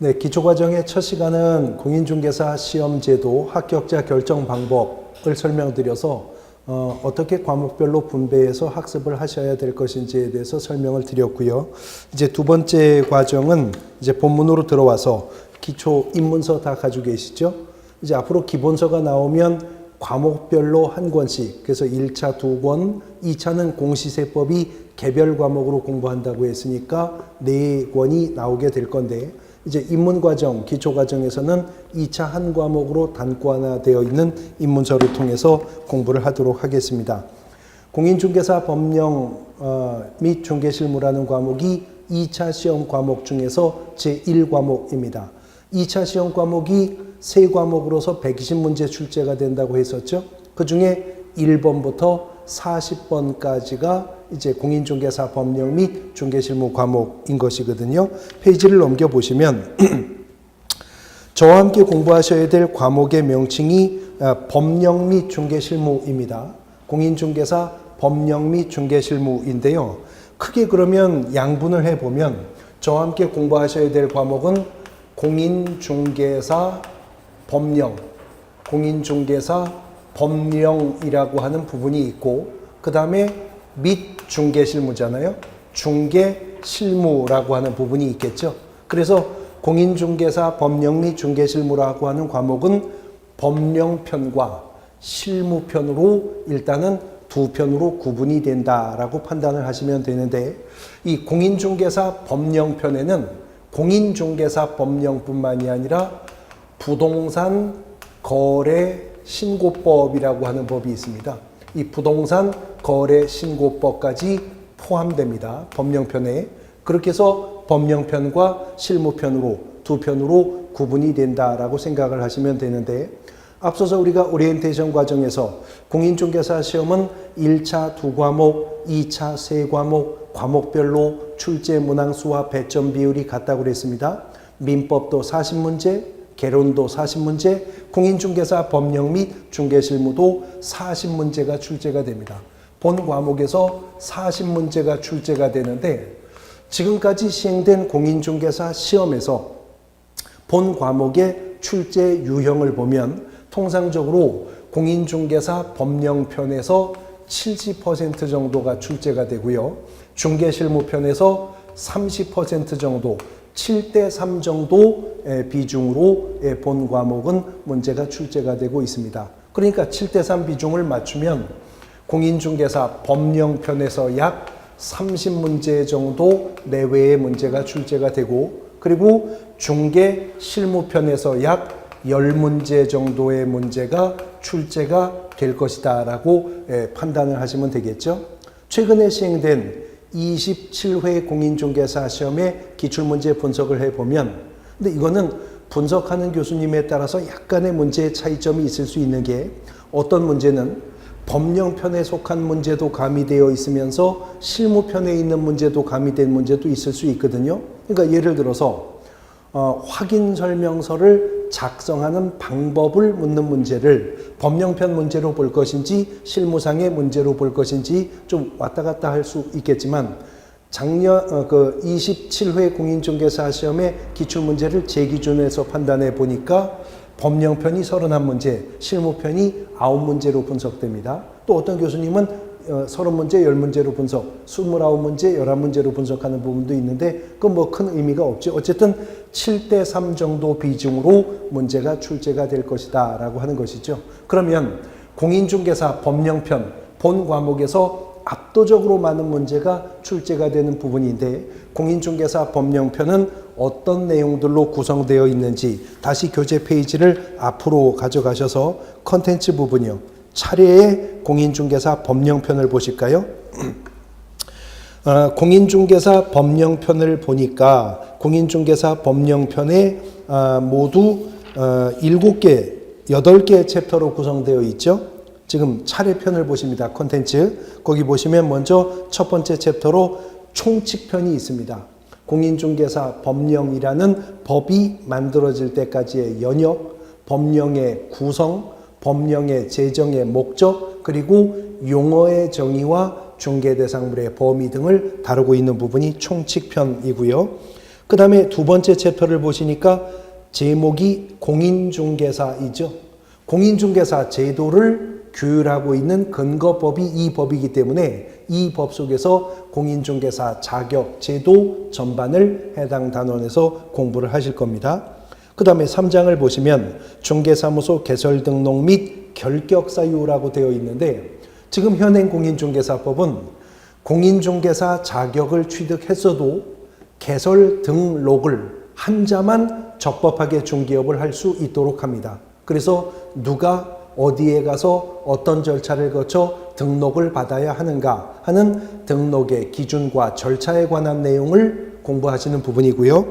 네, 기초과정의 첫 시간은 공인중개사 시험제도 합격자 결정 방법을 설명드려서 어떻게 과목별로 분배해서 학습을 하셔야 될 것인지에 대해서 설명을 드렸고요. 이제 두 번째 과정은 이제 본문으로 들어와서 기초 입문서 다 가지고 계시죠? 이제 앞으로 기본서가 나오면 과목별로 한 권씩, 그래서 1차 2권, 2차는 공시세법이 개별 과목으로 공부한다고 했으니까 4권이 나오게 될 건데, 이제 입문과정, 기초과정에서는 2차 한 과목으로 단권화되어 있는 입문서를 통해서 공부를 하도록 하겠습니다. 공인중개사 법령 및 중개실무라는 과목이 2차 시험 과목 중에서 제1과목입니다. 2차 시험 과목이 3과목으로서 120문제 출제가 된다고 했었죠. 그 중에 1번부터 40번까지가 이제 공인중개사 법령 및 중개실무 과목인 것이거든요. 페이지를 넘겨보시면 저와 함께 공부하셔야 될 과목의 명칭이 법령 및 중개실무입니다. 공인중개사 법령 및 중개실무인데요. 크게 그러면 양분을 해보면 저와 함께 공부하셔야 될 과목은 공인중개사 법령, 공인중개사 법령이라고 하는 부분이 있고, 그 다음에 및 중개실무잖아요. 중개실무라고 하는 부분이 있겠죠. 그래서 공인중개사 법령 및 중개실무라고 하는 과목은 법령편과 실무편으로 일단은 두 편으로 구분이 된다라고 판단을 하시면 되는데, 이 공인중개사 법령편에는 공인중개사 법령뿐만이 아니라 부동산 거래 신고법이라고 하는 법이 있습니다. 이 부동산 거래 신고법까지 포함됩니다. 법령편에. 그렇게 해서 법령편과 실무편으로 두 편으로 구분이 된다라고 생각을 하시면 되는데, 앞서서 우리가 오리엔테이션 과정에서 공인중개사 시험은 1차 2과목, 2차 3과목, 과목별로 출제 문항수와 배점 비율이 같다고 그랬습니다. 민법도 40문제, 개론도 40문제, 공인중개사 법령 및 중개실무도 40문제가 출제가 됩니다. 본 과목에서 40문제가 출제가 되는데, 지금까지 시행된 공인중개사 시험에서 본 과목의 출제 유형을 보면 통상적으로 공인중개사 법령편에서 70% 정도가 출제가 되고요. 중개실무편에서 30% 정도, 7대3 정도의 비중으로 본 과목은 문제가 출제가 되고 있습니다. 그러니까 7대3 비중을 맞추면 공인중개사 법령편에서 약 30문제 정도 내외의 문제가 출제가 되고, 그리고 중개실무편에서 약 10문제 정도의 문제가 출제가 될 것이다 라고 판단을 하시면 되겠죠. 최근에 시행된 27회 공인중개사 시험의 기출문제 분석을 해보면, 근데 이거는 분석하는 교수님에 따라서 약간의 문제의 차이점이 있을 수 있는 게, 어떤 문제는 법령편에 속한 문제도 가미되어 있으면서 실무편에 있는 문제도 가미된 문제도 있을 수 있거든요. 그러니까 예를 들어서 확인 설명서를 작성하는 방법을 묻는 문제를 법령편 문제로 볼 것인지 실무상의 문제로 볼 것인지 좀 왔다 갔다 할 수 있겠지만, 작년 27회 공인중개사 시험의 기출문제를 제 기준에서 판단해 보니까 법령편이 31문제, 실무편이 9문제로 분석됩니다. 또 어떤 교수님은 30문제, 10문제로 분석, 29문제, 11문제로 분석하는 부분도 있는데, 그건 뭐 큰 의미가 없죠. 어쨌든 7대3 정도 비중으로 문제가 출제가 될 것이다 라고 하는 것이죠. 그러면 공인중개사 법령편 본 과목에서 압도적으로 많은 문제가 출제가 되는 부분인데, 공인중개사 법령편은 어떤 내용들로 구성되어 있는지 다시 교재 페이지를 앞으로 가져가셔서 컨텐츠 부분이요, 차례의 공인중개사 법령편을 보실까요? 공인중개사 법령편을 보니까 공인중개사 법령편에 모두 7개, 8개의 챕터로 구성되어 있죠. 지금 차례편을 보십니다. 컨텐츠. 거기 보시면 먼저 첫 번째 챕터로 총칙편이 있습니다. 공인중개사 법령이라는 법이 만들어질 때까지의 연역, 법령의 구성, 법령의 제정의 목적, 그리고 용어의 정의와 중개대상물의 범위 등을 다루고 있는 부분이 총칙편이고요. 그 다음에 두 번째 챕터를 보시니까 제목이 공인중개사이죠. 공인중개사 제도를 규율하고 있는 근거법이 이 법이기 때문에 이 법 속에서 공인중개사 자격 제도 전반을 해당 단원에서 공부를 하실 겁니다. 그 다음에 3장을 보시면 중개사무소 개설 등록 및 결격 사유라고 되어 있는데, 지금 현행 공인중개사법은 공인중개사 자격을 취득했어도 개설 등록을 한 자만 적법하게 중개업을 할 수 있도록 합니다. 그래서 누가 어디에 가서 어떤 절차를 거쳐 등록을 받아야 하는가 하는 등록의 기준과 절차에 관한 내용을 공부하시는 부분이고요.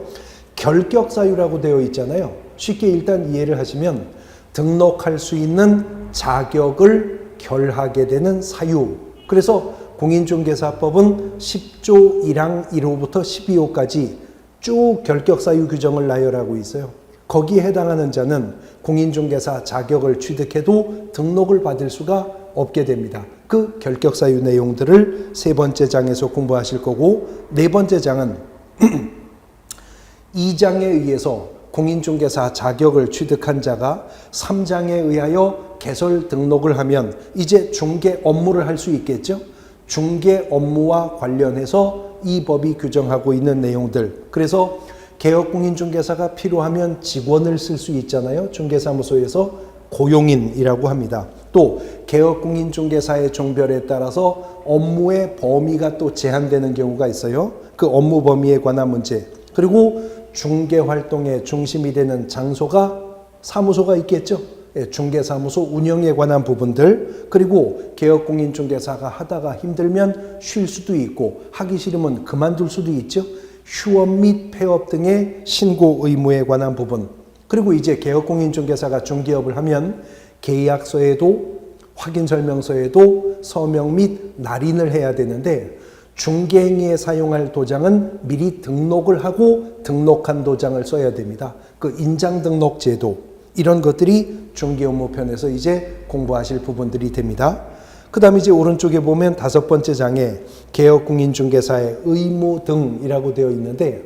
결격 사유라고 되어 있잖아요. 쉽게 일단 이해를 하시면 등록할 수 있는 자격을 결하게 되는 사유. 그래서 공인중개사법은 10조 1항 1호부터 12호까지 쭉 결격 사유 규정을 나열하고 있어요. 거기에 해당하는 자는 공인중개사 자격을 취득해도 등록을 받을 수가 없게 됩니다. 그 결격 사유 내용들을 세 번째 장에서 공부하실 거고, 네 번째 장은 2장에 의해서 공인중개사 자격을 취득한 자가 3장에 의하여 개설 등록을 하면 이제 중개 업무를 할 수 있겠죠. 중개 업무와 관련해서 이 법이 규정하고 있는 내용들. 그래서 개업공인중개사가 필요하면 직원을 쓸 수 있잖아요. 중개사무소에서 고용인이라고 합니다. 또 개업공인중개사의 종별에 따라서 업무의 범위가 또 제한되는 경우가 있어요. 그 업무 범위에 관한 문제. 그리고 중개활동의 중심이 되는 장소가 사무소가 있겠죠. 중개사무소 운영에 관한 부분들, 그리고 개업공인중개사가 하다가 힘들면 쉴 수도 있고 하기 싫으면 그만둘 수도 있죠. 휴업 및 폐업 등의 신고 의무에 관한 부분, 그리고 이제 개업공인중개사가 중개업을 하면 계약서에도 확인설명서에도 서명 및 날인을 해야 되는데, 중개행위에 사용할 도장은 미리 등록을 하고 등록한 도장을 써야 됩니다. 그 인장등록 제도, 이런 것들이 중개업무편에서 이제 공부하실 부분들이 됩니다. 그 다음에 이제 오른쪽에 보면 다섯 번째 장에 개업공인중개사의 의무 등이라고 되어 있는데,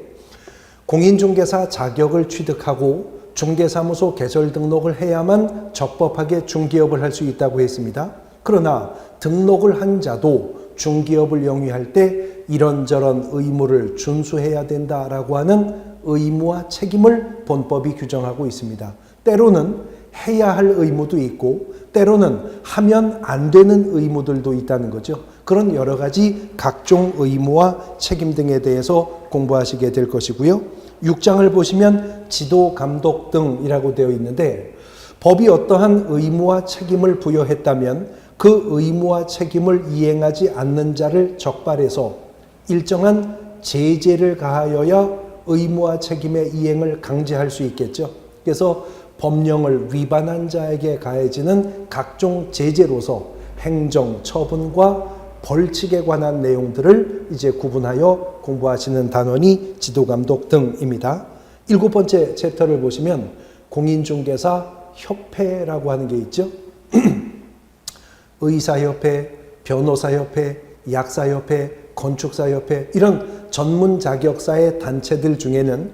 공인중개사 자격을 취득하고 중개사무소 개설 등록을 해야만 적법하게 중개업을 할 수 있다고 했습니다. 그러나 등록을 한 자도 중개업을 영위할 때 이런저런 의무를 준수해야 된다라고 하는 의무와 책임을 본법이 규정하고 있습니다. 때로는 해야 할 의무도 있고 때로는 하면 안 되는 의무들도 있다는 거죠. 그런 여러 가지 각종 의무와 책임 등에 대해서 공부하시게 될 것이고요. 6장을 보시면 지도, 감독 등이라고 되어 있는데, 법이 어떠한 의무와 책임을 부여했다면 그 의무와 책임을 이행하지 않는 자를 적발해서 일정한 제재를 가하여야 의무와 책임의 이행을 강제할 수 있겠죠. 그래서 법령을 위반한 자에게 가해지는 각종 제재로서 행정 처분과 벌칙에 관한 내용들을 이제 구분하여 공부하시는 단원이 지도감독 등입니다. 7번째 챕터를 보시면 공인중개사 협회라고 하는 게 있죠. 의사협회, 변호사협회, 약사협회, 건축사협회, 이런 전문 자격사의 단체들 중에는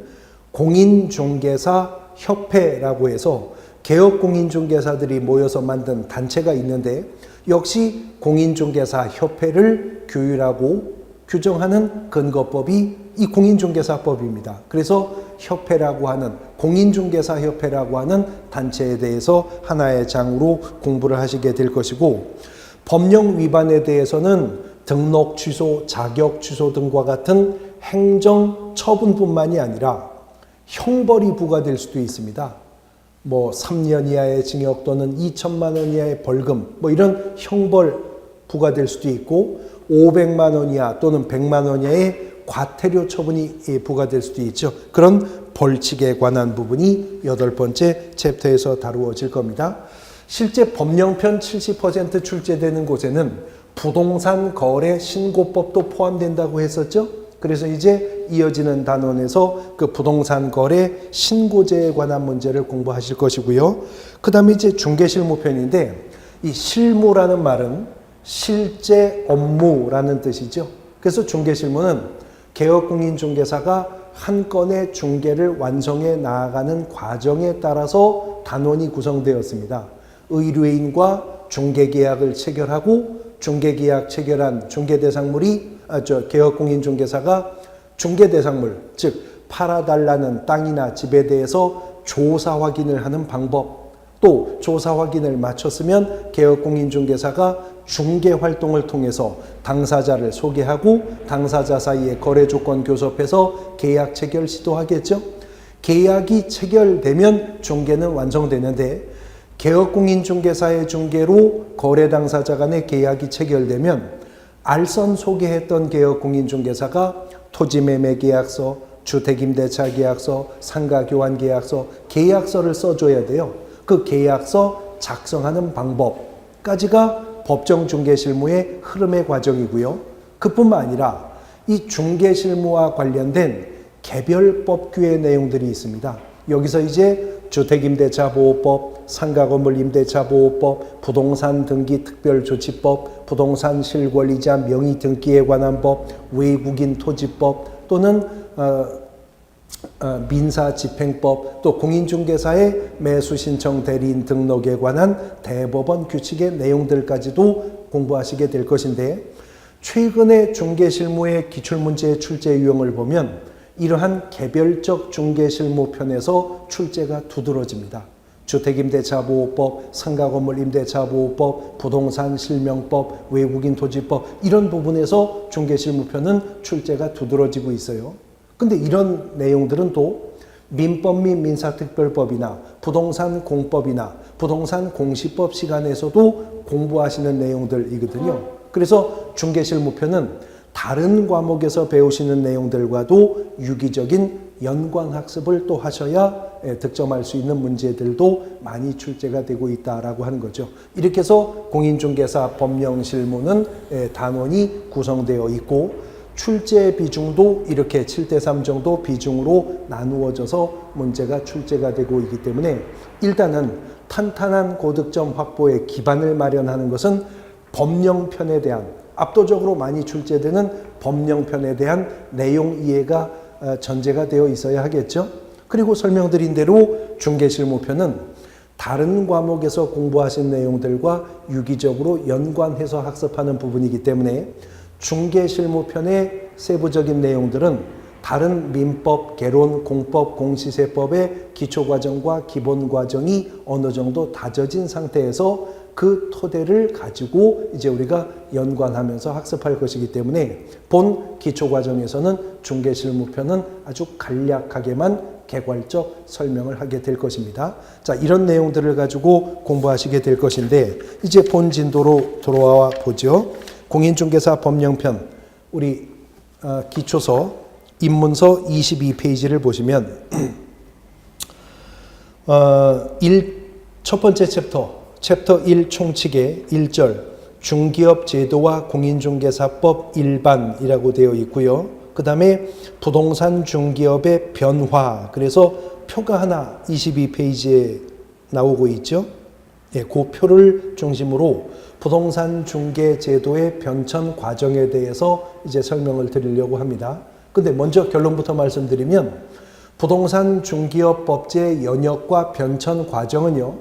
공인중개사 협회라고 해서 개업공인중개사들이 모여서 만든 단체가 있는데, 역시 공인중개사 협회를 규율하고 규정하는 근거법이 이 공인중개사법입니다. 그래서 협회라고 하는, 공인중개사 협회라고 하는 단체에 대해서 하나의 장으로 공부를 하시게 될 것이고, 법령 위반에 대해서는 등록 취소, 자격 취소 등과 같은 행정 처분뿐만이 아니라 형벌이 부과될 수도 있습니다. 3년 이하의 징역 또는 2천만 원 이하의 벌금, 이런 형벌 부과될 수도 있고, 500만 원 이하 또는 100만 원 이하의 과태료 처분이 부과될 수도 있죠. 그런 벌칙에 관한 부분이 8번째 챕터에서 다루어질 겁니다. 실제 법령편 70% 출제되는 곳에는 부동산 거래 신고법도 포함된다고 했었죠. 그래서 이제 이어지는 단원에서 그 부동산 거래 신고제에 관한 문제를 공부하실 것이고요. 그 다음에 이제 중개실무편인데, 이 실무라는 말은 실제 업무라는 뜻이죠. 그래서 중개실무는 개업공인중개사가 한 건의 중개를 완성해 나아가는 과정에 따라서 단원이 구성되었습니다. 의뢰인과 중개계약을 체결하고 중개계약 체결한 중개대상물이 개업공인중개사가 중개대상물, 즉 팔아달라는 땅이나 집에 대해서 조사 확인을 하는 방법, 또 조사 확인을 마쳤으면 개업공인중개사가 중개활동을 통해서 당사자를 소개하고 당사자 사이에 거래조건 교섭해서 계약 체결 시도하겠죠. 계약이 체결되면 중개는 완성되는데 개업공인중개사의 중개로 거래 당사자 간의 계약이 체결되면 알선 소개했던 개업공인중개사가 토지매매계약서, 주택임대차계약서, 상가교환계약서, 계약서를 써줘야 돼요. 그 계약서 작성하는 방법까지가 법정중개실무의 흐름의 과정이고요. 그뿐만 아니라 이 중개실무와 관련된 개별 법규의 내용들이 있습니다. 여기서 이제 주택임대차보호법, 상가건물임대차보호법, 부동산 등기특별조치법, 부동산 실권리자 명의등기에 관한 법, 외국인 토지법 또는 민사집행법, 또 공인중개사의 매수신청 대리인 등록에 관한 대법원 규칙의 내용들까지도 공부하시게 될 것인데, 최근의 중개실무의 기출문제의 출제 유형을 보면 이러한 개별적 중개실무편에서 출제가 두드러집니다. 주택임대차보호법, 상가건물임대차보호법, 부동산 실명법, 외국인 토지법, 이런 부분에서 중개실무편은 출제가 두드러지고 있어요. 근데 이런 내용들은 또 민법 및 민사특별법이나 부동산 공법이나 부동산 공시법 시간에서도 공부하시는 내용들이거든요. 그래서 중개실무편은 다른 과목에서 배우시는 내용들과도 유기적인 연관학습을 또 하셔야 득점할 수 있는 문제들도 많이 출제가 되고 있다라고 하는 거죠. 이렇게 해서 공인중개사 법령실무는 단원이 구성되어 있고, 출제 비중도 이렇게 7대3 정도 비중으로 나누어져서 문제가 출제가 되고 있기 때문에 일단은 탄탄한 고득점 확보의 기반을 마련하는 것은 법령편에 대한, 압도적으로 많이 출제되는 법령편에 대한 내용 이해가 전제가 되어 있어야 하겠죠. 그리고 설명드린 대로 중개실무편은 다른 과목에서 공부하신 내용들과 유기적으로 연관해서 학습하는 부분이기 때문에 중개실무편의 세부적인 내용들은 다른 민법, 개론, 공법, 공시세법의 기초과정과 기본과정이 어느 정도 다져진 상태에서 그 토대를 가지고 이제 우리가 연관하면서 학습할 것이기 때문에 본 기초과정에서는 중개실무편은 아주 간략하게만 개괄적 설명을 하게 될 것입니다. 자, 이런 내용들을 가지고 공부하시게 될 것인데, 이제 본 진도로 돌아와 보죠. 공인중개사 법령편, 우리 기초서 입문서 22페이지를 보시면 첫 번째 챕터 1 총칙의 1절 중기업 제도와 공인중개사법 일반이라고 되어 있고요. 그 다음에 부동산 중기업의 변화, 그래서 표가 하나 22페이지에 나오고 있죠. 예, 그 표를 중심으로 부동산 중개 제도의 변천 과정에 대해서 이제 설명을 드리려고 합니다. 근데 먼저 결론부터 말씀드리면 부동산 중기업 법제의 연역과 변천 과정은요,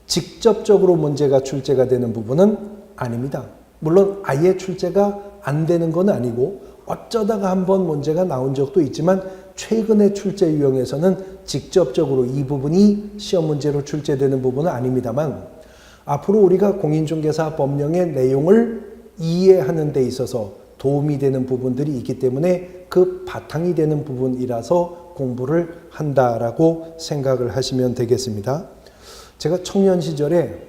직접적으로 문제가 출제가 되는 부분은 아닙니다. 물론 아예 출제가 안 되는 건 아니고 어쩌다가 한번 문제가 나온 적도 있지만 최근의 출제 유형에서는 직접적으로 이 부분이 시험 문제로 출제되는 부분은 아닙니다만, 앞으로 우리가 공인중개사 법령의 내용을 이해하는 데 있어서 도움이 되는 부분들이 있기 때문에 그 바탕이 되는 부분이라서 공부를 한다라고 생각을 하시면 되겠습니다. 제가 청년 시절에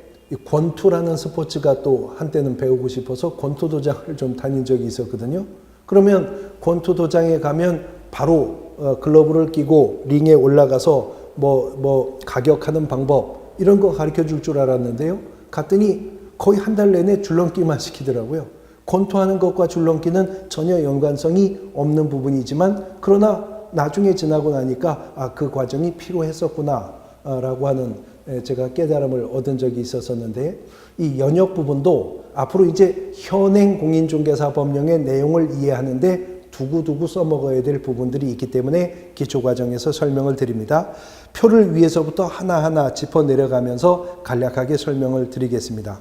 권투라는 스포츠가 또 한때는 배우고 싶어서 권투 도장을 좀 다닌 적이 있었거든요. 그러면 권투 도장에 가면 바로 글러브를 끼고 링에 올라가서 뭐 가격하는 방법 이런 거 가르쳐 줄 줄 알았는데요. 갔더니 거의 한 달 내내 줄넘기만 시키더라고요. 권투하는 것과 줄넘기는 전혀 연관성이 없는 부분이지만, 그러나 나중에 지나고 나니까 그 과정이 필요했었구나 라고 하는 제가 깨달음을 얻은 적이 있었는데, 이 연역 부분도 앞으로 이제 현행 공인중개사 법령의 내용을 이해하는데 두고두고 써먹어야 될 부분들이 있기 때문에 기초과정에서 설명을 드립니다. 표를 위에서부터 하나하나 짚어 내려가면서 간략하게 설명을 드리겠습니다.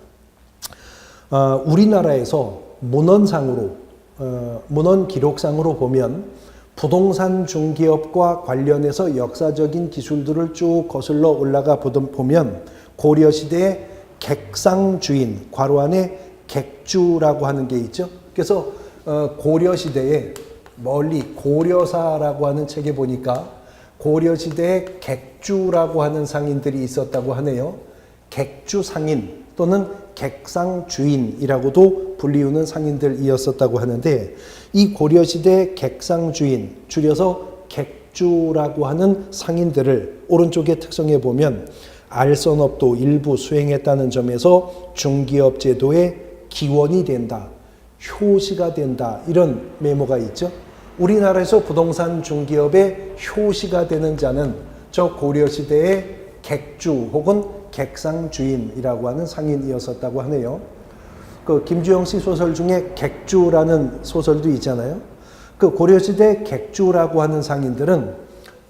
우리나라에서 문헌 기록상으로 보면 부동산 중개업과 관련해서 역사적인 기술들을 쭉 거슬러 올라가 보면 고려시대의 객상주인, 괄호 안에 객주라고 하는 게 있죠. 그래서 고려시대에 멀리 고려사라고 하는 책에 보니까 고려시대에 객주라고 하는 상인들이 있었다고 하네요. 객주상인 또는 객상주인이라고도 불리우는 상인들이었었다고 하는데, 이 고려시대 객상주인, 줄여서 객주라고 하는 상인들을 오른쪽에 특성해 보면 알선업도 일부 수행했다는 점에서 중기업 제도의 기원이 된다, 효시가 된다, 이런 메모가 있죠. 우리나라에서 부동산 중기업의 효시가 되는 자는 저 고려시대의 객주 혹은 객상주인이라고 하는 상인이었었다고 하네요. 그 김주영 씨 소설 중에 객주라는 소설도 있잖아요. 그 고려시대 객주라고 하는 상인들은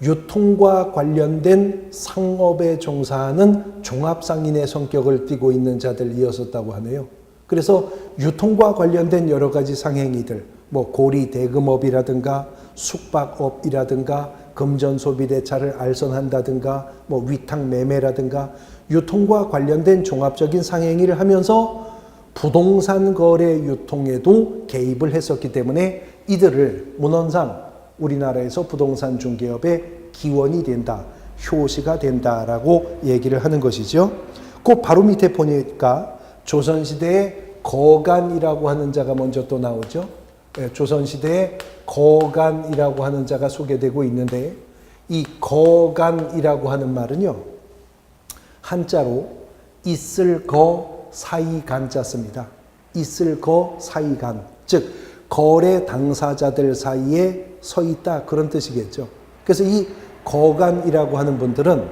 유통과 관련된 상업에 종사하는 종합상인의 성격을 띠고 있는 자들이었었다고 하네요. 그래서 유통과 관련된 여러 가지 상행위들, 뭐 고리 대금업이라든가 숙박업이라든가 금전소비대차를 알선한다든가 뭐 위탁 매매라든가 유통과 관련된 종합적인 상행위를 하면서 부동산 거래 유통에도 개입을 했었기 때문에 이들을 문헌상 우리나라에서 부동산 중개업의 기원이 된다, 효시가 된다라고 얘기를 하는 것이죠. 그 바로 밑에 보니까 조선시대에 거간이라고 하는 자가 먼저 또 나오죠. 조선시대에 거간이라고 하는 자가 소개되고 있는데, 이 거간이라고 하는 말은요, 한자로 있을 거 사이 간자 씁니다. 있을 거 사이 간, 즉 거래 당사자들 사이에 서 있다, 그런 뜻이겠죠. 그래서 이 거간이라고 하는 분들은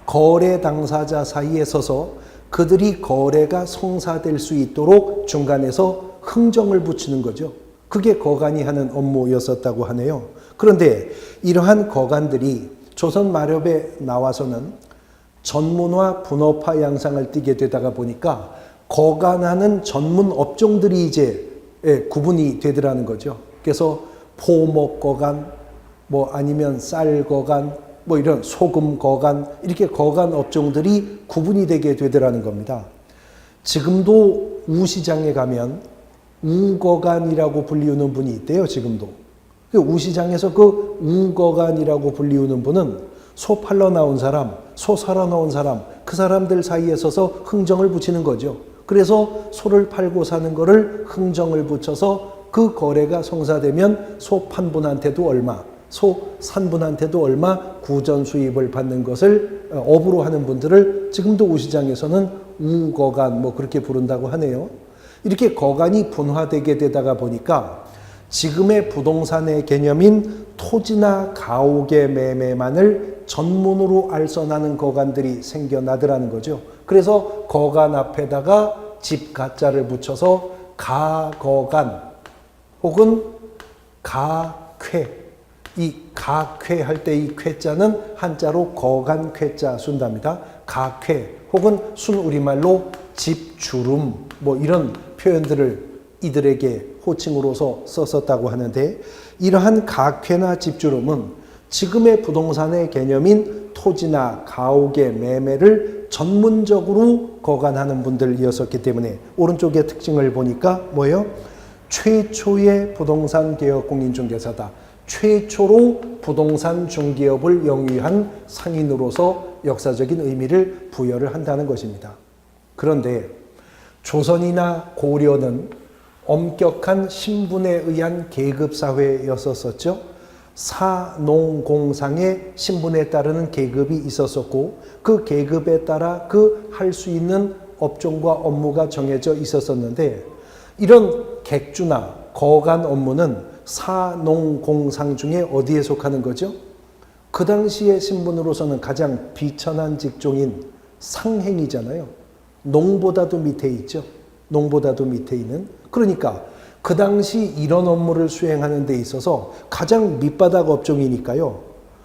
거래 당사자 사이에 서서 그들이 거래가 성사될 수 있도록 중간에서 흥정을 붙이는 거죠. 그게 거간이 하는 업무였었다고 하네요. 그런데 이러한 거간들이 조선 마렵에 나와서는 전문화, 분업화 양상을 띠게 되다가 보니까 거간하는 전문 업종들이 이제 구분이 되더라는 거죠. 그래서 포목 거간, 뭐 아니면 쌀 거간, 뭐 이런 소금 거간, 이렇게 거간 업종들이 구분이 되게 되더라는 겁니다. 지금도 우시장에 가면 우거간이라고 불리우는 분이 있대요. 지금도. 우시장에서 그 우거간이라고 불리우는 분은 소 팔러 나온 사람, 소 사러 나온 사람, 그 사람들 사이에 서서 흥정을 붙이는 거죠. 그래서 소를 팔고 사는 거를 흥정을 붙여서 그 거래가 성사되면 소 판분한테도 얼마, 소 산분한테도 얼마 구전 수입을 받는 것을 업으로 하는 분들을 지금도 우시장에서는 우거간 뭐 그렇게 부른다고 하네요. 이렇게 거간이 분화되게 되다가 보니까 지금의 부동산의 개념인 토지나 가옥의 매매만을 전문으로 알선하는 거간들이 생겨나더라는 거죠. 그래서 거간 앞에다가 집 가자를 붙여서 가거간 혹은 가쾌, 이 가쾌 할 때 이 쾌자는 한자로 거간 쾌자 쓴답니다. 가쾌 혹은 순우리말로 집주름, 뭐 이런 표현들을 이들에게 호칭으로서 썼었다고 하는데, 이러한 가쾌나 집주름은 지금의 부동산의 개념인 토지나 가옥의 매매를 전문적으로 거간하는 분들이었었기 때문에 오른쪽의 특징을 보니까 뭐예요? 최초의 부동산 개업 공인중개사다. 최초로 부동산 중개업을 영위한 상인으로서 역사적인 의미를 부여를 한다는 것입니다. 그런데 조선이나 고려는 엄격한 신분에 의한 계급사회였었죠. 사농공상의 신분에 따르는 계급이 있었었고, 그 계급에 따라 그 할 수 있는 업종과 업무가 정해져 있었었는데, 이런 객주나 거간 업무는 사농공상 중에 어디에 속하는 거죠? 그 당시의 신분으로서는 가장 비천한 직종인 상행이잖아요. 농보다도 밑에 있죠. 농보다도 밑에 있는. 그러니까 그 당시 이런 업무를 수행하는 데 있어서 가장 밑바닥 업종이니까요.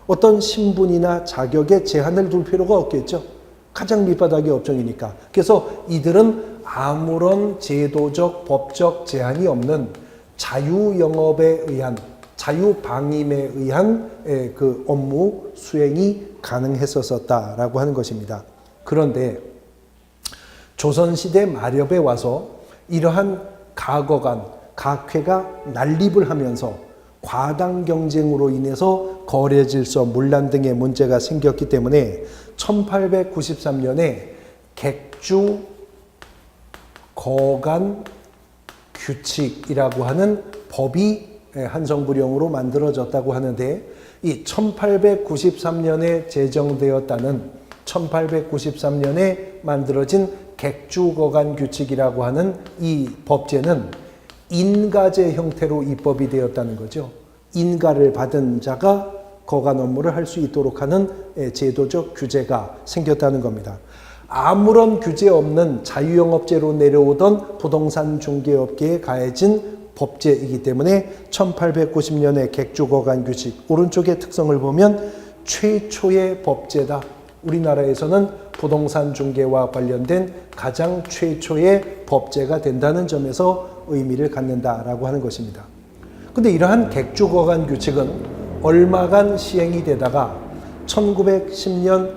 어떤 신분이나 자격에 제한을 둘 필요가 없겠죠. 가장 밑바닥의 업종이니까. 그래서 이들은 아무런 제도적, 법적 제한이 없는 자유영업에 의한, 자유방임에 의한 그 업무 수행이 가능했었다라고 하는 것입니다. 그런데 조선시대 마렵에 와서 이러한 가거간, 각회가 난립을 하면서 과당 경쟁으로 인해서 거래 질서, 문란 등의 문제가 생겼기 때문에 1893년에 객주 거간 규칙이라고 하는 법이 한성부령으로 만들어졌다고 하는데, 이 1893년에 제정되었다는 1893년에 만들어진 객주거간 규칙이라고 하는 이 법제는 인가제 형태로 입법이 되었다는 거죠. 인가를 받은 자가 거간 업무를 할 수 있도록 하는 제도적 규제가 생겼다는 겁니다. 아무런 규제 없는 자유영업제로 내려오던 부동산 중개업계에 가해진 법제이기 때문에 1890년의 객주거간 규칙, 오른쪽의 특성을 보면 최초의 법제다. 우리나라에서는 부동산 중개와 관련된 가장 최초의 법제가 된다는 점에서 의미를 갖는다라고 하는 것입니다. 근데 이러한 객주거간 규칙은 얼마간 시행이 되다가 1910년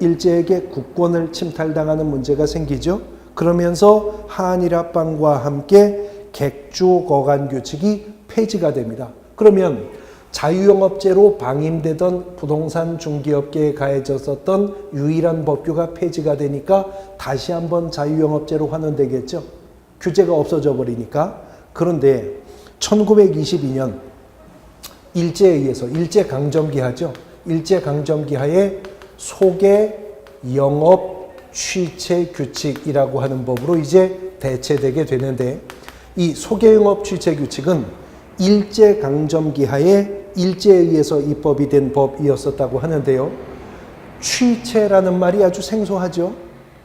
일제에게 국권을 침탈당하는 문제가 생기죠. 그러면서 한일합방과 함께 객주거간 규칙이 폐지가 됩니다. 그러면 자유영업제로 방임되던 부동산 중개업계에 가해졌었던 유일한 법규가 폐지가 되니까 다시 한번 자유영업제로 환원되겠죠. 규제가 없어져 버리니까. 그런데 1922년 일제에 의해서, 일제강점기하죠. 일제강점기하에 소개 영업 취체 규칙이라고 하는 법으로 이제 대체되게 되는데, 이 소개영업 취체 규칙은 일제강점기하에 일제에 의해서 입법이 된 법이었었다고 하는데요. 취체라는 말이 아주 생소하죠.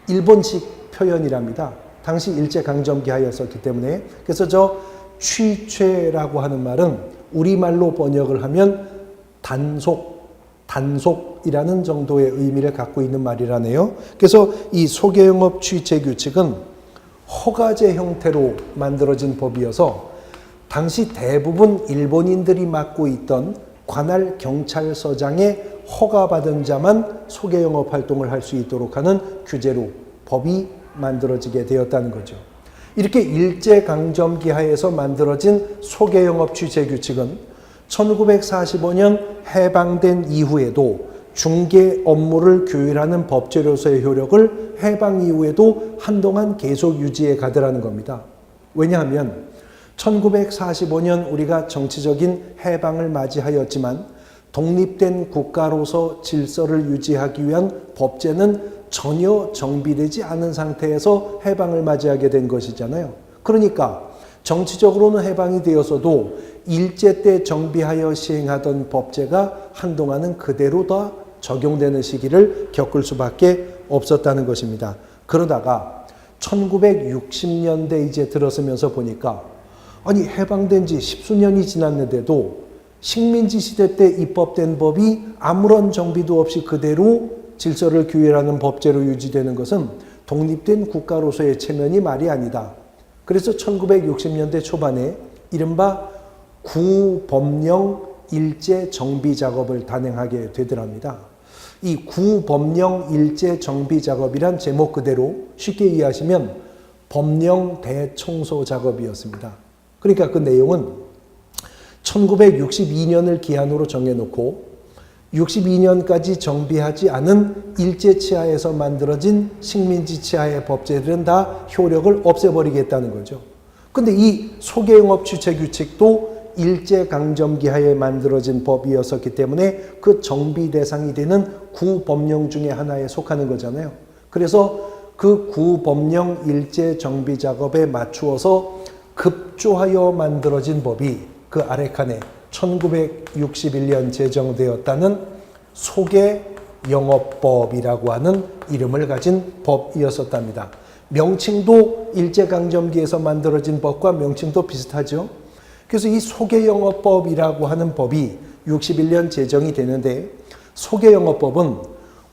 일본식 표현이랍니다. 당시 일제강점기하였었기 때문에. 그래서 저 취체라고 하는 말은 우리말로 번역을 하면 단속이라는 정도의 의미를 갖고 있는 말이라네요. 그래서 이 소개영업 취체 규칙은 허가제 형태로 만들어진 법이어서 당시 대부분 일본인들이 맡고 있던 관할 경찰서장에 허가받은 자만 소개영업 활동을 할 수 있도록 하는 규제로 법이 만들어지게 되었다는 거죠. 이렇게 일제강점기 하에서 만들어진 소개영업 취재 규칙은 1945년 해방된 이후에도 중개 업무를 규율하는 법제로서의 효력을 해방 이후에도 한동안 계속 유지해 가더라는 겁니다. 왜냐하면 1945년 우리가 정치적인 해방을 맞이하였지만 독립된 국가로서 질서를 유지하기 위한 법제는 전혀 정비되지 않은 상태에서 해방을 맞이하게 된 것이잖아요. 그러니까 정치적으로는 해방이 되어서도 일제 때 정비하여 시행하던 법제가 한동안은 그대로 다 적용되는 시기를 겪을 수밖에 없었다는 것입니다. 그러다가 1960년대 이제 들어서면서 보니까 아니 해방된 지 십수년이 지났는데도 식민지 시대 때 입법된 법이 아무런 정비도 없이 그대로 질서를 규율하는 법제로 유지되는 것은 독립된 국가로서의 체면이 말이 아니다. 그래서 1960년대 초반에 이른바 구법령 일제 정비 작업을 단행하게 되더랍니다. 이 구법령 일제 정비 작업이란 제목 그대로 쉽게 이해하시면 법령 대청소 작업이었습니다. 그러니까 그 내용은 1962년을 기한으로 정해놓고 62년까지 정비하지 않은 일제 치하에서 만들어진 식민지 치하의 법제들은 다 효력을 없애버리겠다는 거죠. 근데 이 소개영업 취체 규칙도 일제강점기 하에 만들어진 법이었었기 때문에 그 정비 대상이 되는 구법령 중에 하나에 속하는 거잖아요. 그래서 그 구법령 일제 정비 작업에 맞추어서 급조하여 만들어진 법이 그 아래 칸에 1961년 제정되었다는 소개영업법이라고 하는 이름을 가진 법이었었답니다. 명칭도 일제강점기에서 만들어진 법과 명칭도 비슷하죠. 그래서 이 소개영업법이라고 하는 법이 61년 제정이 되는데, 소개영업법은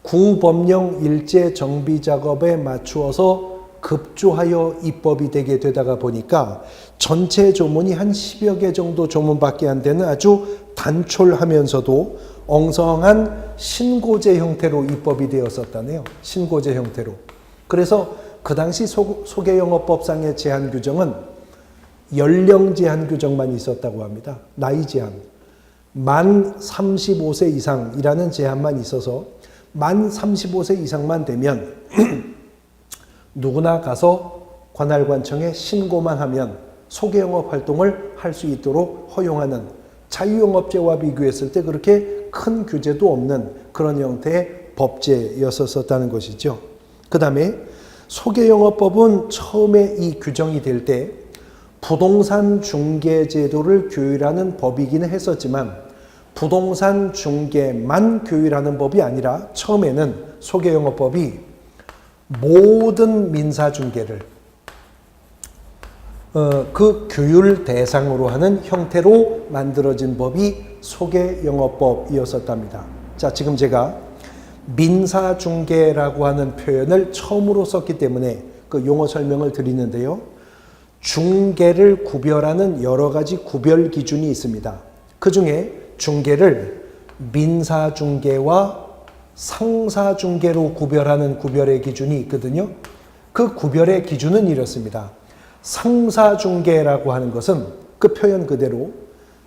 구법령 일제 정비 작업에 맞추어서 급조하여 입법이 되게 되다가 보니까 전체 조문이 한 10여 개 정도 조문밖에 안 되는 아주 단촐하면서도 엉성한 신고제 형태로 입법이 되었었다네요. 신고제 형태로. 그래서 그 당시 소개영업법상의 제한 규정은 연령 제한 규정만 있었다고 합니다. 나이 제한. 만 35세 이상이라는 제한만 있어서 만 35세 이상만 되면 누구나 가서 관할관청에 신고만 하면 소개영업 활동을 할 수 있도록 허용하는, 자유영업제와 비교했을 때 그렇게 큰 규제도 없는 그런 형태의 법제였었다는 것이죠. 그 다음에 소개영업법은 처음에 이 규정이 될 때 부동산 중개제도를 규율하는 법이기는 했었지만 부동산 중개만 규율하는 법이 아니라 처음에는 소개영업법이 모든 민사중개를 그 규율 대상으로 하는 형태로 만들어진 법이 소개영업법이었었답니다. 자, 지금 제가 민사중개라고 하는 표현을 처음으로 썼기 때문에 그 용어 설명을 드리는데요. 중개를 구별하는 여러 가지 구별 기준이 있습니다. 그 중에 중개를 민사중개와 상사중개로 구별하는 구별의 기준이 있거든요. 그 구별의 기준은 이렇습니다. 상사중개라고 하는 것은 그 표현 그대로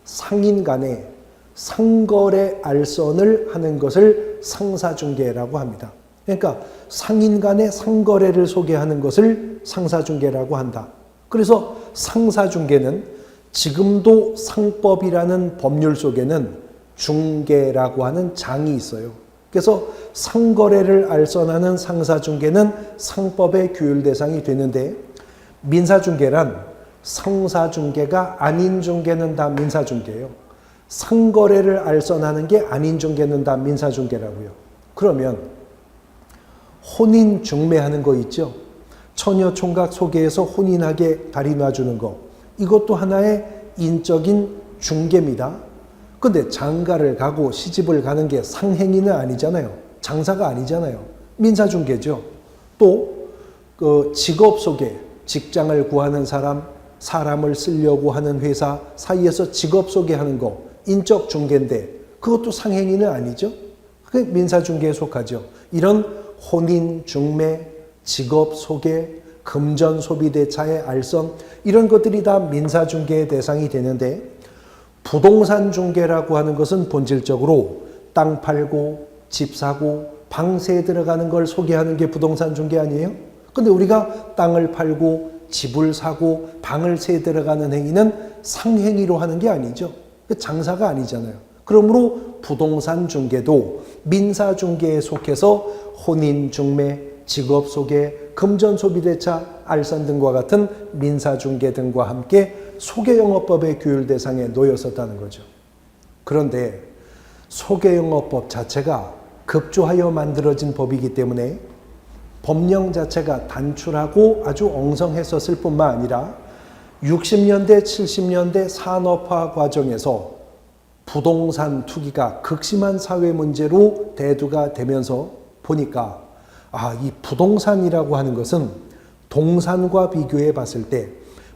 상인 간에 상거래 알선을 하는 것을 상사중개라고 합니다. 그러니까 상인 간의 상거래를 소개하는 것을 상사중개라고 한다. 그래서 상사중개는 지금도 상법이라는 법률 속에는 중개라고 하는 장이 있어요. 그래서 상거래를 알선하는 상사중개는 상법의 규율 대상이 되는데, 민사중개란 상사중개가 아닌 중개는 다 민사중개예요. 상거래를 알선하는 게 아닌 중개는 다 민사중개라고요. 그러면 혼인 중매하는 거 있죠. 처녀 총각 소개해서 혼인하게 다리 놔주는 거, 이것도 하나의 인적인 중개입니다. 근데 장가를 가고 시집을 가는 게 상행위는 아니잖아요. 장사가 아니잖아요. 민사중개죠. 또 그 직업 소개, 직장을 구하는 사람을 쓰려고 하는 회사 사이에서 직업 소개하는 거, 인적 중개인데 그것도 상행위는 아니죠. 그게 민사중개에 속하죠. 이런 혼인, 중매, 직업 소개, 금전 소비대차의 알선, 이런 것들이 다 민사중개의 대상이 되는데, 부동산 중개라고 하는 것은 본질적으로 땅 팔고 집 사고 방세에 들어가는 걸 소개하는 게 부동산 중개 아니에요? 근데 우리가 땅을 팔고 집을 사고 방을 세 들어가는 행위는 상행위로 하는 게 아니죠. 장사가 아니잖아요. 그러므로 부동산 중개도 민사 중개에 속해서 혼인 중매, 직업 소개, 금전 소비대차, 알선 등과 같은 민사 중개 등과 함께 소개영업법의 규율 대상에 놓였었다는 거죠. 그런데 소개영업법 자체가 급조하여 만들어진 법이기 때문에 법령 자체가 단출하고 아주 엉성했었을 뿐만 아니라 60년대, 70년대 산업화 과정에서 부동산 투기가 극심한 사회 문제로 대두가 되면서 보니까 이 부동산이라고 하는 것은 동산과 비교해 봤을 때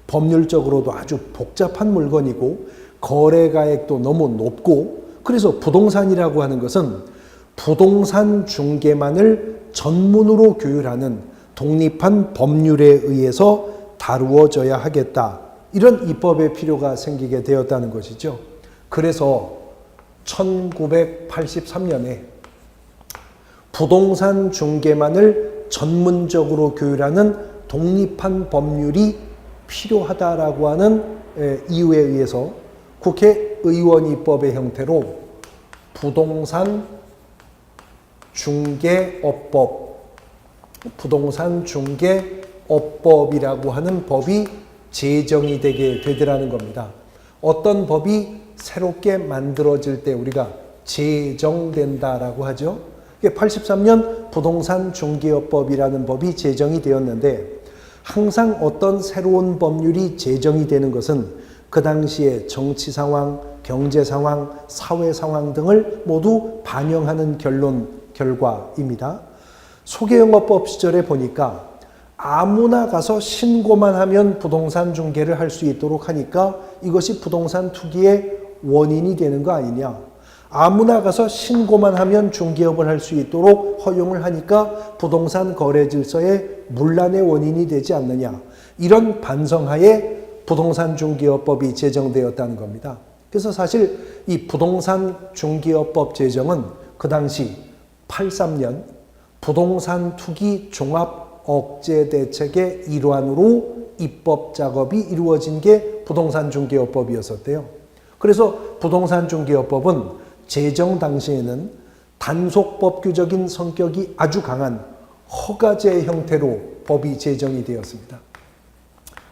법률적으로도 아주 복잡한 물건이고 거래가액도 너무 높고, 그래서 부동산이라고 하는 것은 부동산 중개만을 전문으로 규율하는 독립한 법률에 의해서 다루어져야 하겠다. 이런 입법의 필요가 생기게 되었다는 것이죠. 그래서 1983년에 부동산 중개만을 전문적으로 규율하는 독립한 법률이 필요하다라고 하는 이유에 의해서 국회의원 입법의 형태로 부동산 중개업법이라고 하는 법이 제정이 되게 되더라는 겁니다. 어떤 법이 새롭게 만들어질 때 우리가 제정된다라고 하죠. 83년 부동산 중개업법이라는 법이 제정이 되었는데, 항상 어떤 새로운 법률이 제정이 되는 것은 그 당시의 정치 상황, 경제 상황, 사회 상황 등을 모두 반영하는 결과입니다. 소개영업법 시절에 보니까 아무나 가서 신고만 하면 부동산 중개를 할 수 있도록 하니까 이것이 부동산 투기의 원인이 되는 거 아니냐. 아무나 가서 신고만 하면 중개업을 할 수 있도록 허용을 하니까 부동산 거래 질서의 문란의 원인이 되지 않느냐. 이런 반성하에 부동산 중개업법이 제정되었다는 겁니다. 그래서 사실 이 부동산 중개업법 제정은 그 당시 83년 부동산 투기 종합 억제 대책의 일환으로 입법 작업이 이루어진 게 부동산 중개업법이었었대요. 그래서 부동산 중개업법은 제정 당시에는 단속법규적인 성격이 아주 강한 허가제 형태로 법이 제정이 되었습니다.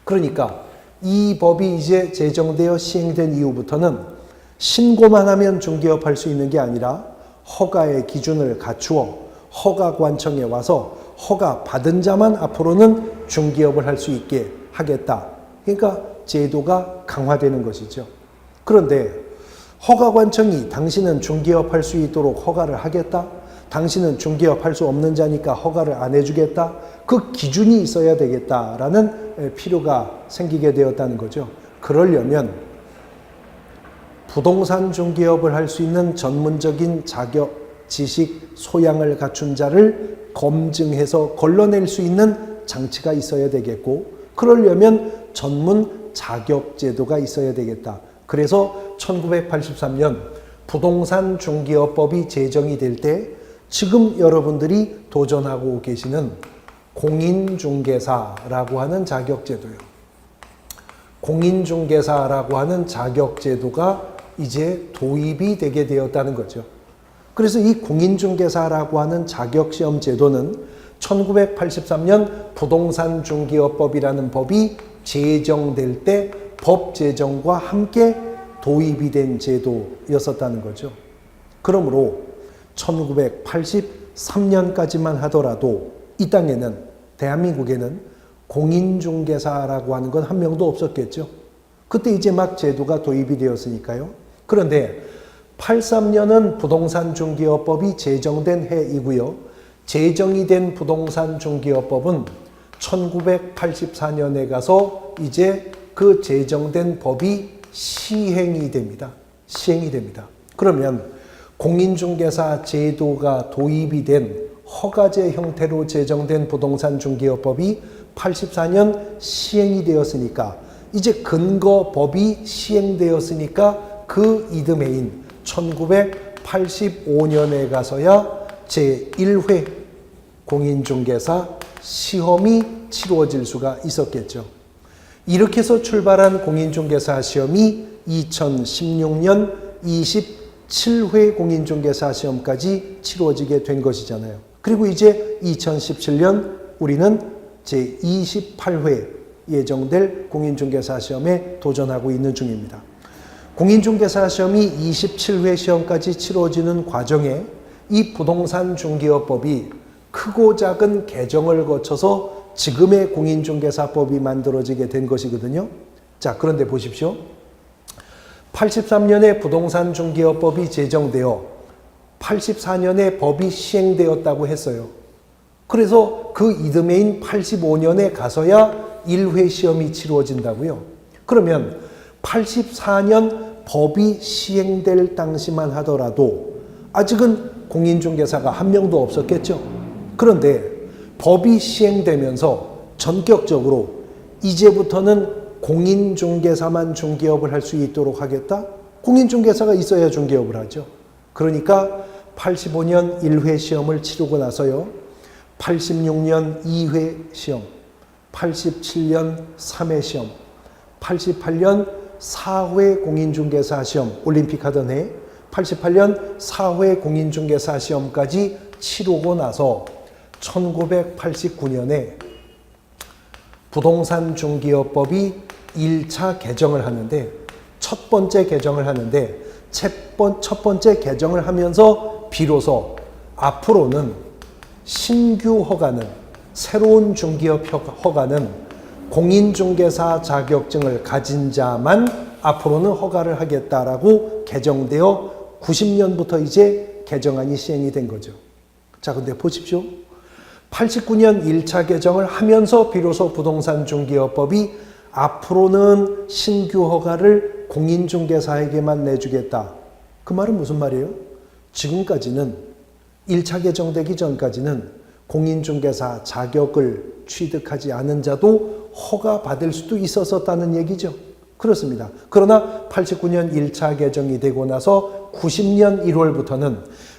그러니까 이 법이 이제 제정되어 시행된 이후부터는 신고만 하면 중개업 할 수 있는 게 아니라 허가의 기준을 갖추어 허가관청에 와서 허가 받은 자만 앞으로는 중개업을 할 수 있게 하겠다. 그러니까 제도가 강화되는 것이죠. 그런데 허가관청이 당신은 중개업 할 수 있도록 허가를 하겠다. 당신은 중개업 할 수 없는 자니까 허가를 안 해주겠다. 그 기준이 있어야 되겠다라는 필요가 생기게 되었다는 거죠. 그러려면 부동산 중개업을 할 수 있는 전문적인 자격, 지식, 소양을 갖춘 자를 검증해서 걸러낼 수 있는 장치가 있어야 되겠고, 그러려면 전문 자격 제도가 있어야 되겠다. 그래서 1983년 부동산 중개업법이 제정이 될 때 지금 여러분들이 도전하고 계시는 공인중개사라고 하는 자격제도요. 공인중개사라고 하는 자격제도가 이제 도입이 되게 되었다는 거죠. 그래서 이 공인중개사라고 하는 자격시험 제도는 1983년 부동산 중개업법이라는 법이 제정될 때 법 제정과 함께 도입이 된 제도였었다는 거죠. 그러므로 1983년까지만 하더라도 이 땅에는, 대한민국에는 공인중개사라고 하는 건 한 명도 없었겠죠. 그때 이제 막 제도가 도입이 되었으니까요. 그런데 83년은 부동산 중개업법이 제정된 해이고요. 제정이 된 부동산 중개업법은 1984년에 가서 이제 그 제정된 법이 시행이 됩니다. 시행이 됩니다. 그러면 공인중개사 제도가 도입이 된 허가제 형태로 제정된 부동산 중개업법이 84년 시행이 되었으니까, 이제 근거법이 시행되었으니까 그 이듬해인 1985년에 가서야 제1회 공인중개사 시험이 치루어질 수가 있었겠죠. 이렇게 해서 출발한 공인중개사 시험이 2016년 27회 공인중개사 시험까지 치루어지게 된 것이잖아요. 그리고 이제 2017년 우리는 제28회 예정될 공인중개사 시험에 도전하고 있는 중입니다. 공인중개사 시험이 27회 시험까지 치러지는 과정에 이 부동산 중개업법이 크고 작은 개정을 거쳐서 지금의 공인중개사법이 만들어지게 된 것이거든요. 자, 그런데 보십시오. 83년에 부동산 중개업법이 제정되어 84년에 법이 시행되었다고 했어요. 그래서 그 이듬해인 85년에 가서야 1회 시험이 치루어진다고요. 그러면 84년 법이 시행될 당시만 하더라도 아직은 공인중개사가 한 명도 없었겠죠. 그런데 법이 시행되면서 전격적으로 이제부터는 공인중개사만 중개업을 할 수 있도록 하겠다? 공인중개사가 있어야 중개업을 하죠. 그러니까 85년 1회 시험을 치르고 나서요, 86년 2회 시험, 87년 3회 시험, 88년 4회 공인중개사 시험, 올림픽 하던 해 88년 4회 공인중개사 시험까지 치르고 나서 1989년에 부동산 중개업법이 1차 개정을 하는데, 첫 번째 개정을 하는데, 첫 번째 개정을 하면서 비로소 앞으로는 신규 허가는 새로운 중기업 허가는 공인중개사 자격증을 가진 자만 앞으로는 허가를 하겠다라고 개정되어 90년부터 이제 개정안이 시행이 된 거죠. 자, 근데 보십시오. 89년 1차 개정을 하면서 비로소 부동산 중개업법이 앞으로는 신규 허가를 공인중개사에게만 내주겠다. 그 말은 무슨 말이에요? 지금까지는 1차 개정되기 전까지는 공인중개사 자격을 취득하지 않은 자도 허가 받을 수도 있었다는 얘기죠. 그렇습니다. 그러나 89년 1차 개정이 되고 나서 90년 1월부터는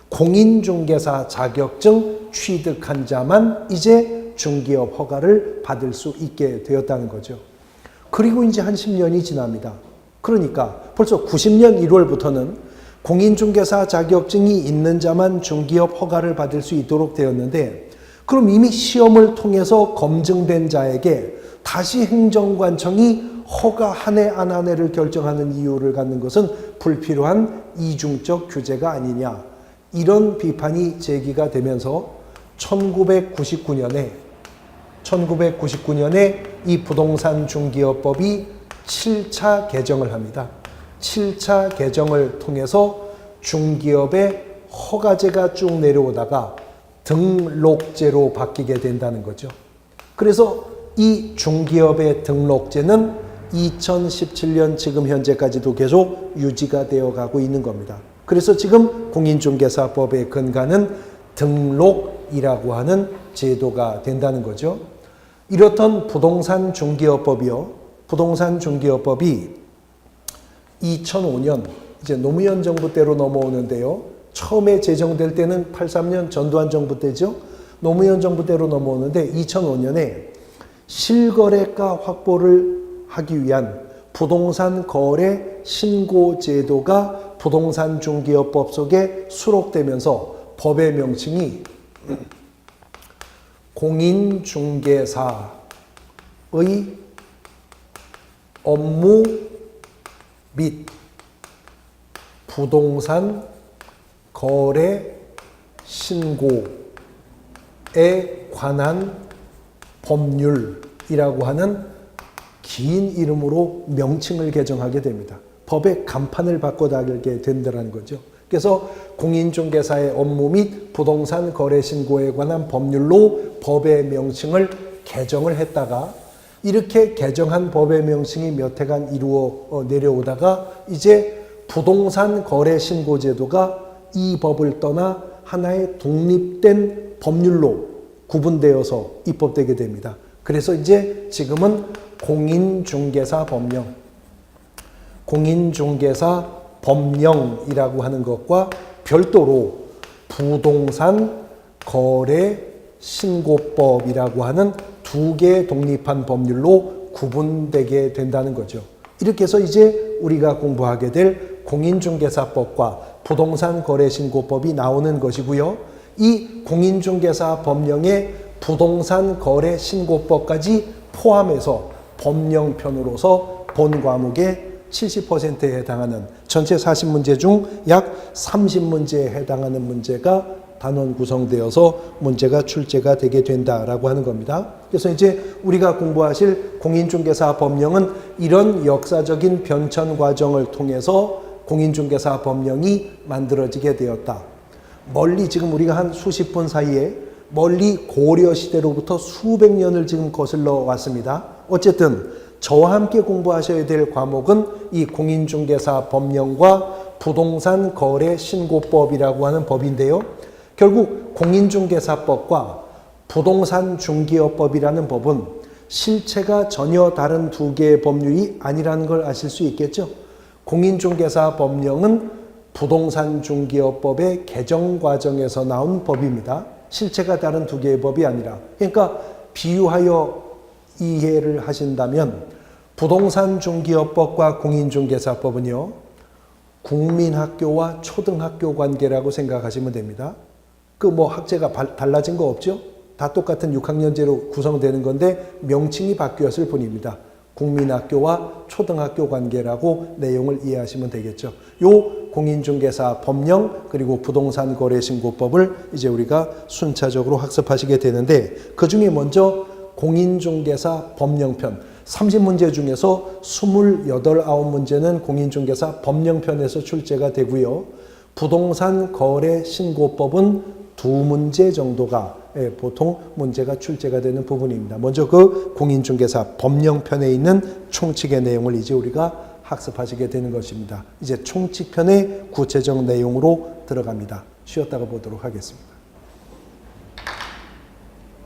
공인중개사 자격증 취득한 자만 이제 중개업 허가를 받을 수 있게 되었다는 거죠. 그리고 이제 한 10년이 지납니다. 그러니까 벌써 90년 1월부터는 공인중개사 자격증이 있는 자만 중개업 허가를 받을 수 있도록 되었는데, 그럼 이미 시험을 통해서 검증된 자에게 다시 행정관청이 허가 한 해 안 한 해를 결정하는 이유를 갖는 것은 불필요한 이중적 규제가 아니냐, 이런 비판이 제기가 되면서 1999년에 이 부동산 중개업법이 7차 개정을 합니다. 7차 개정을 통해서 중개업의 허가제가 쭉 내려오다가 등록제로 바뀌게 된다는 거죠. 그래서 이 중개업의 등록제는 2017년 지금 현재까지도 계속 유지가 되어 가고 있는 겁니다. 그래서 지금 공인중개사법의 근간은 등록이라고 하는 제도가 된다는 거죠. 이렇던 부동산 중개업법이요. 부동산 중개업법이 2005년 이제 노무현 정부 때로 넘어오는데요. 처음에 제정될 때는 83년 전두환 정부 때죠. 노무현 정부 때로 넘어오는데 2005년에 실거래가 확보를 하기 위한 부동산 거래 신고 제도가 부동산 중개업법 속에 수록되면서 법의 명칭이 공인중개사의 업무 및 부동산 거래 신고에 관한 법률이라고 하는 긴 이름으로 명칭을 개정하게 됩니다. 법의 간판을 바꿔달게 된다는 거죠. 그래서 공인중개사의 업무 및 부동산 거래 신고에 관한 법률로 법의 명칭을 개정을 했다가, 이렇게 개정한 법의 명칭이 몇 해간 이루어 내려오다가 이제 부동산 거래 신고 제도가 이 법을 떠나 하나의 독립된 법률로 구분되어서 입법되게 됩니다. 그래서 이제 지금은 공인중개사 법령이라고 하는 것과 별도로 부동산 거래 신고법이라고 하는 두 개의 독립한 법률로 구분되게 된다는 거죠. 이렇게 해서 이제 우리가 공부하게 될 공인중개사법과 부동산 거래 신고법이 나오는 것이고요. 이 공인중개사 법령의 부동산 거래 신고법까지 포함해서 법령편으로서 본 과목의 70%에 해당하는 전체 40문제 중 약 30문제에 해당하는 문제가 단원 구성되어서 문제가 출제가 되게 된다라고 하는 겁니다. 그래서 이제 우리가 공부하실 공인중개사 법령은 이런 역사적인 변천 과정을 통해서 공인중개사 법령이 만들어지게 되었다. 멀리 지금 우리가 한 수십 분 사이에 멀리 고려 시대로부터 수백 년을 지금 거슬러 왔습니다. 어쨌든 저와 함께 공부하셔야 될 과목은 이 공인중개사 법령과 부동산 거래 신고법이라고 하는 법인데요. 결국 공인중개사법과 부동산 중개업법이라는 법은 실체가 전혀 다른 두 개의 법률이 아니라는 걸 아실 수 있겠죠. 공인중개사 법령은 부동산 중개업법의 개정 과정에서 나온 법입니다. 실체가 다른 두 개의 법이 아니라. 그러니까 비유하여 이해를 하신다면 부동산 중개업법과 공인중개사법은요, 국민학교와 초등학교 관계라고 생각하시면 됩니다. 그 뭐 학제가 달라진 거 없죠? 다 똑같은 6학년제로 구성되는 건데 명칭이 바뀌었을 뿐입니다. 국민학교와 초등학교 관계라고 내용을 이해하시면 되겠죠. 요 공인중개사 법령 그리고 부동산 거래 신고법을 이제 우리가 순차적으로 학습하시게 되는데 그중에 먼저 공인중개사 법령편 30문제 중에서 29문제는 공인중개사 법령편에서 출제가 되고요. 부동산 거래 신고법은 2문제 정도가 보통 문제가 출제가 되는 부분입니다. 먼저 그 공인중개사 법령편에 있는 총칙의 내용을 이제 우리가 학습하시게 되는 것입니다. 이제 총칙편의 구체적 내용으로 들어갑니다. 쉬었다가 보도록 하겠습니다.